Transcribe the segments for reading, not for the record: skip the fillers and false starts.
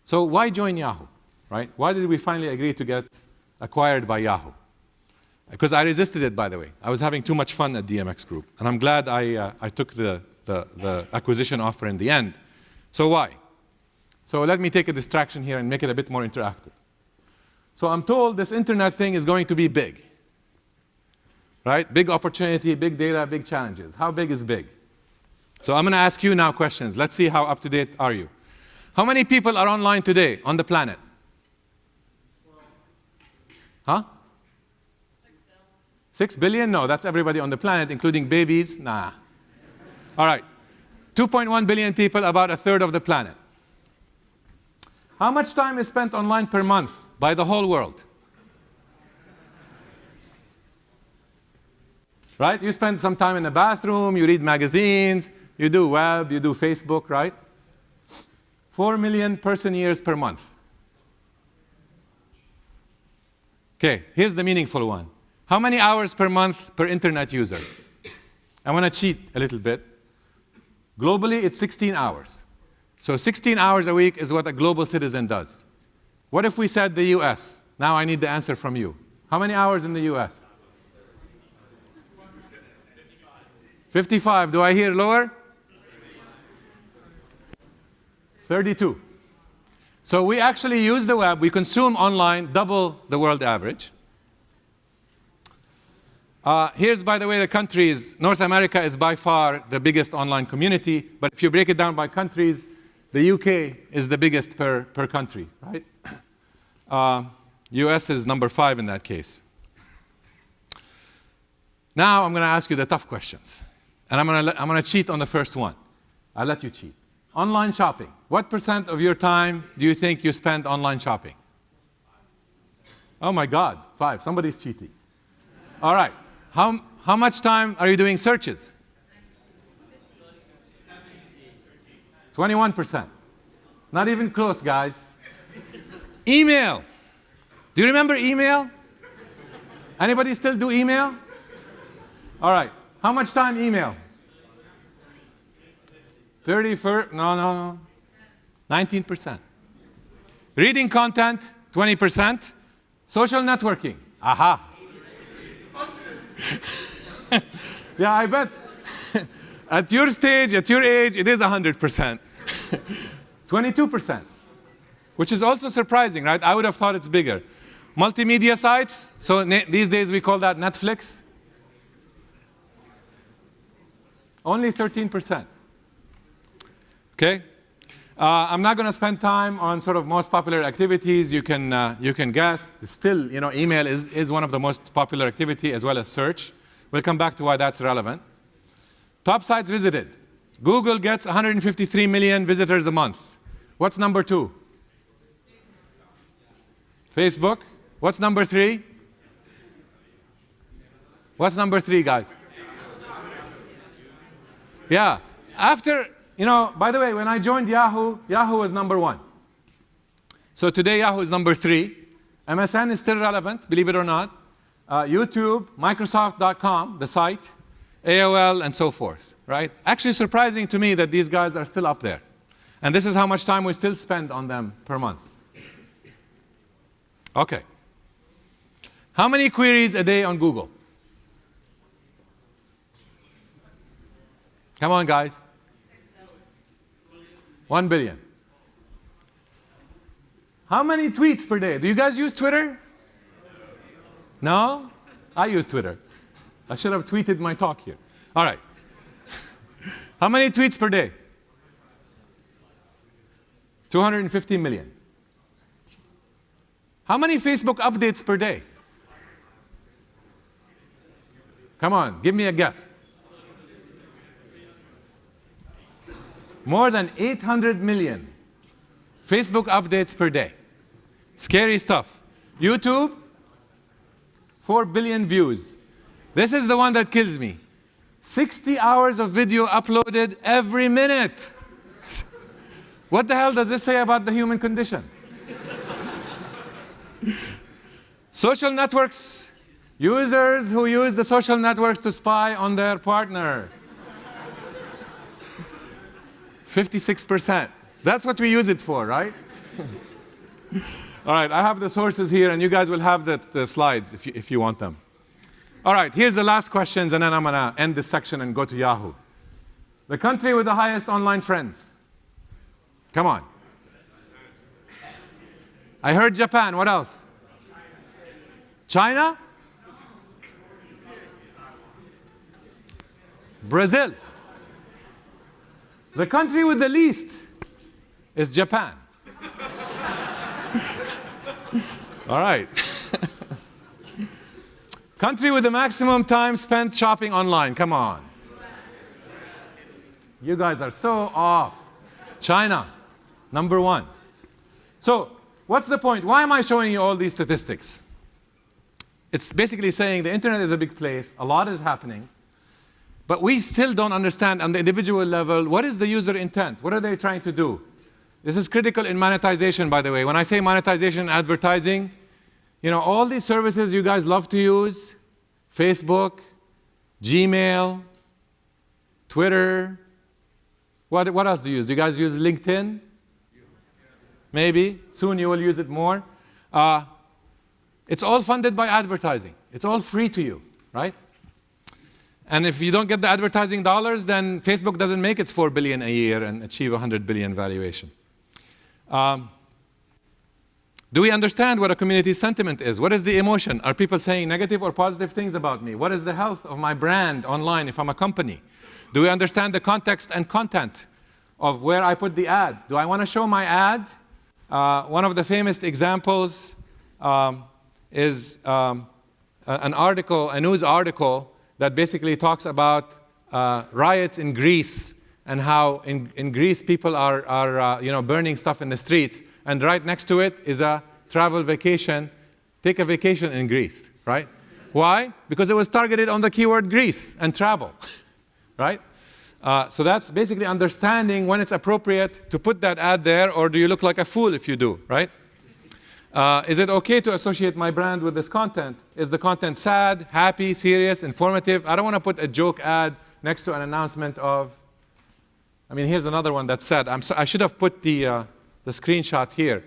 So why join Yahoo, right? Why did we finally agree to get acquired by Yahoo? Because I resisted it, by the way. I was having too much fun at DMX Group. And I'm glad I took the acquisition offer in the end. So why? So let me take a distraction here and make it a bit more interactive. So I'm told this internet thing is going to be big. Right? Big opportunity, big data, big challenges. How big is big? So I'm going to ask you now questions. Let's see how up to date are you. How many people are online today on the planet? Huh? 6 billion? No, that's everybody on the planet, including babies. Nah. All right. 2.1 billion people, about a third of the planet. How much time is spent online per month by the whole world? Right? You spend some time in the bathroom, you read magazines, you do web, you do Facebook, right? 4 million person years per month. Okay, here's the meaningful one. How many hours per month per internet user? I want to cheat a little bit. Globally, it's 16 hours. So 16 hours a week is what a global citizen does. What if we said the US? Now I need the answer from you. How many hours in the US? 55. Do I hear lower? 32. So we actually use the web, we consume online double the world average. Here's, by the way, the countries. North America is by far the biggest online community, but if you break it down by countries, the UK is the biggest per country, right? US is number 5 in that case. Now I'm going to ask you the tough questions. And I'm going to cheat on the first one. I'll let you cheat. Online shopping. What % of your time do you think you spend online shopping? Oh my God, 5. Somebody's cheating. All right. How much time are you doing searches? 21%. Not even close, guys. Email. Do you remember email? Anybody still do email? All right. How much time email? 34? No. 19%. Reading content? 20%. Social networking? Aha. Yeah, I bet at your stage, at your age, it is 100%. 22%. Which is also surprising, right? I would have thought it's bigger. Multimedia sites? So these days we call that Netflix. Only 13%. Okay? I'm not going to spend time on sort of most popular activities. You can guess. Still, email is one of the most popular activity as well as search. We'll come back to why that's relevant. Top sites visited. Google gets 153 million visitors a month. What's number 2? Facebook. What's number 3? What's number 3, guys? Yeah. After, by the way, when I joined Yahoo, Yahoo was number 1. So today Yahoo is number 3. MSN is still relevant, believe it or not. YouTube, Microsoft.com, the site, AOL, and so forth, right? Actually surprising to me that these guys are still up there. And this is how much time we still spend on them per month. Okay. How many queries a day on Google? Come on, guys. 1 billion. How many tweets per day? Do you guys use Twitter? No? I use Twitter. I should have tweeted my talk here. All right. How many tweets per day? 250 million. How many Facebook updates per day? Come on, give me a guess. More than 800 million Facebook updates per day. Scary stuff. YouTube, 4 billion views. This is the one that kills me. 60 hours of video uploaded every minute. What the hell does this say about the human condition? Social networks, users who use the social networks to spy on their partner. 56%. That's what we use it for, right? All right, I have the sources here, and you guys will have the slides if you want them. All right, here's the last questions, and then I'm going to end this section and go to Yahoo. The country with the highest online friends. Come on. I heard Japan. What else? China? Brazil. The country with the least is Japan. All right. Country with the maximum time spent shopping online. Come on. You guys are so off. China, number 1. So, what's the point? Why am I showing you all these statistics? It's basically saying the internet is a big place, a lot is happening, but we still don't understand on the individual level, what is the user intent? What are they trying to do? This is critical in monetization, by the way. When I say monetization, advertising, you know, all these services you guys love to use, Facebook, Gmail, Twitter, what else do you use? Do you guys use LinkedIn? Maybe. Soon you will use it more. It's all funded by advertising. It's all free to you, right? And if you don't get the advertising dollars, then Facebook doesn't make its $4 billion a year and achieve $100 billion valuation. Do we understand what a community's sentiment is? What is the emotion? Are people saying negative or positive things about me? What is the health of my brand online if I'm a company? Do we understand the context and content of where I put the ad? Do I want to show my ad? One of the famous examples is an article, a news article that basically talks about riots in Greece and how in Greece people are burning stuff in the streets. And right next to it is a travel vacation. Take a vacation in Greece, right? Why? Because it was targeted on the keyword Greece and travel, right? So that's basically understanding when it's appropriate to put that ad there, or do you look like a fool if you do, right? Is it okay to associate my brand with this content? Is the content sad, happy, serious, informative? I don't want to put a joke ad next to an announcement of, I mean, here's another one that's sad. I should have put the screenshot here.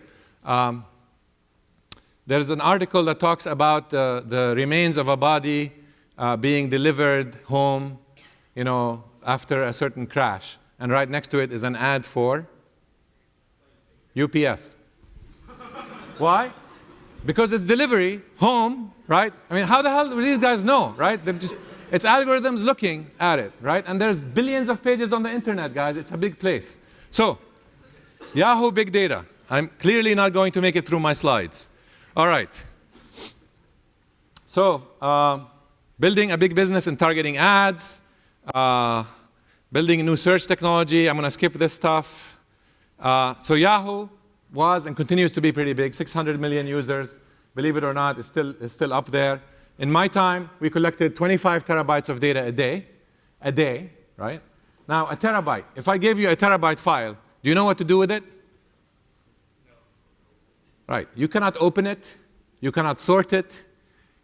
There's an article that talks about the remains of a body being delivered home, you know, after a certain crash. And right next to it is an ad for UPS. Why? Because it's delivery, home, right? I mean, how the hell do these guys know, right? It's algorithms looking at it, right? And there's billions of pages on the internet, guys. It's a big place. So, Yahoo Big Data. I'm clearly not going to make it through my slides. All right. So, building a big business and targeting ads, building a new search technology. I'm going to skip this stuff. So Yahoo was and continues to be pretty big, 600 million users. Believe it or not, it's still up there. In my time, we collected 25 terabytes of data a day, right? Now, a terabyte. If I gave you a terabyte file, do you know what to do with it? No. Right. You cannot open it. You cannot sort it.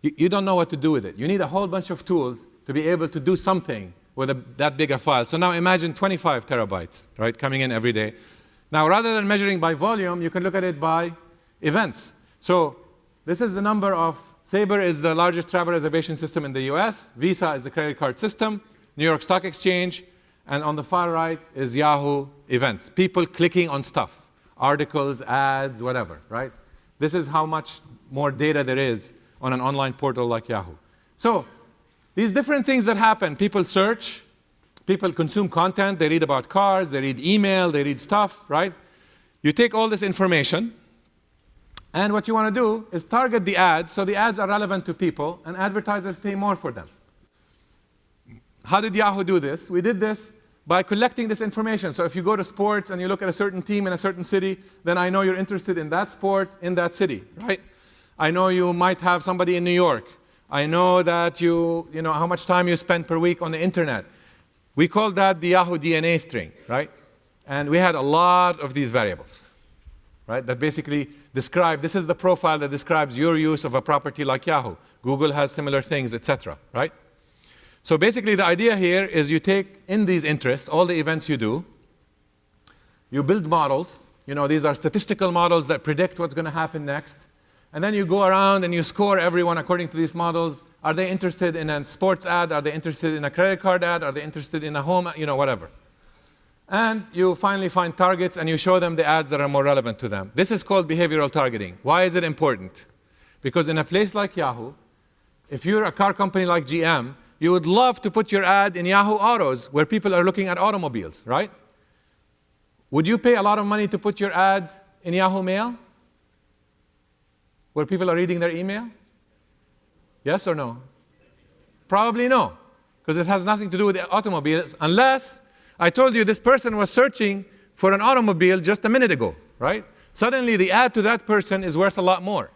You don't know what to do with it. You need a whole bunch of tools to be able to do something with that big a file. So now imagine 25 terabytes, right, coming in every day. Now, rather than measuring by volume, you can look at it by events. So this is the number of, Sabre is the largest travel reservation system in the US. Visa is the credit card system. New York Stock Exchange. And on the far right is Yahoo events. People clicking on stuff, articles, ads, whatever, right? This is how much more data there is on an online portal like Yahoo. So these different things that happen, people search, people consume content, they read about cars, they read email, they read stuff, right? You take all this information, and what you want to do is target the ads, so the ads are relevant to people, and advertisers pay more for them. How did Yahoo do this? We did this by collecting this information. So if you go to sports and you look at a certain team in a certain city, then I know you're interested in that sport in that city, right? I know you might have somebody in New York. I know that you know how much time you spend per week on the internet. We called that the Yahoo DNA string, right? And we had a lot of these variables, right? That basically describe, this is the profile that describes your use of a property like Yahoo. Google has similar things, etc., right? So basically the idea here is you take in these interests, all the events you do, you build models, these are statistical models that predict what's going to happen next. And then you go around and you score everyone according to these models. Are they interested in a sports ad? Are they interested in a credit card ad? Are they interested in a home, whatever. And you finally find targets and you show them the ads that are more relevant to them. This is called behavioral targeting. Why is it important? Because in a place like Yahoo, if you're a car company like GM, you would love to put your ad in Yahoo Autos where people are looking at automobiles, right? Would you pay a lot of money to put your ad in Yahoo Mail where people are reading their email? Yes or no? Probably no, because it has nothing to do with the automobiles, unless I told you this person was searching for an automobile just a minute ago, right? Suddenly the ad to that person is worth a lot more.